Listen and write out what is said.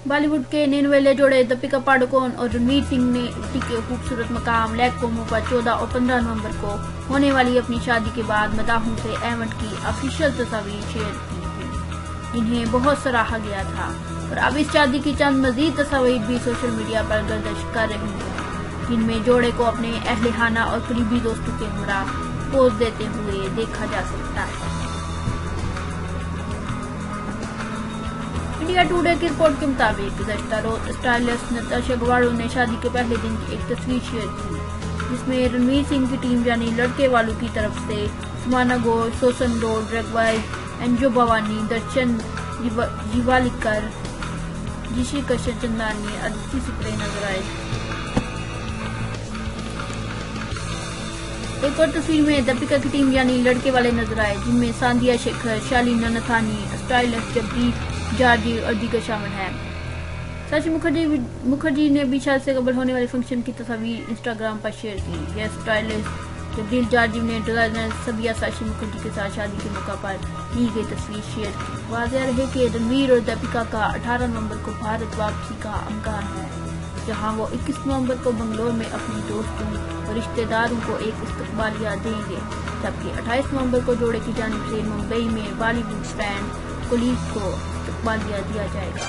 बॉलीवुड के नैनवेले जोड़े दीपिका पादुकोण और रणवीर सिंह ने ऊटी के खूबसूरत मकाम लेक कोमो पर 14 और 15 नवंबर को होने वाली अपनी शादी के बाद मदाहों से इवेंट की ऑफिशियल तस्वीर शेयर की थी। इन्हें बहुत सराहा गया था और अब इस शादी की चंद मजीद तस्वीर भी सोशल मीडिया पर गर्दिश कर रही हैं, जिनमें जोड़े को अपने अहलिहाना और करीबी दोस्तों के हमरा पोज देते हुए देखा जा सकता है। इंडिया टुडे की रिपोर्ट के मुताबिक गुज़श्ता रोज स्टाइलिस्ट नताशा गवाड़ो ने शादी के पहले दिन की एक तस्वीर शेयर की, जिसमें रणवीर सिंह की टीम यानी लड़के वालों की तरफ से सुमाना घोष, सोसन रोड, रगवाई, एंजो भवानी, दर्शन जीवालिकर, ऋषि कश्यप चंदानी, अदिति सुप्रे नजर आए। एक और तस्वीर में दीपिका की टीम यानी लड़के वाले नजर आए, जिनमें सांदिया शेखर, शालीना नथानी, स्टाइलिस्ट जगदीप जार्जी और दीगर शामिल हैं। शशि मुखर्जी ने भी शादी से कबल होने वाले फंक्शन की तस्वीर इंस्टाग्राम पर शेयर की। यह स्टाइलिस्ट जगदील जार्जी ने डिजाइनर सबिया शशि मुखर्जी के साथ शादी के मौका पर ली गई तस्वीर शेयर की। वाज़ेह रहे कि रणवीर और दीपिका का 18 नवंबर को भारत वापसी का इम्कान है, जहां वो 21 नवंबर को बंगलोर में अपनी दोस्तों और रिश्तेदारों को एक इस्तकबालिया देंगे, जबकि 28 नवंबर को जोड़े की जानिब से मुंबई में बॉलीवुड फ्रेंड कोलीग को इस्तकबालिया दिया जाएगा।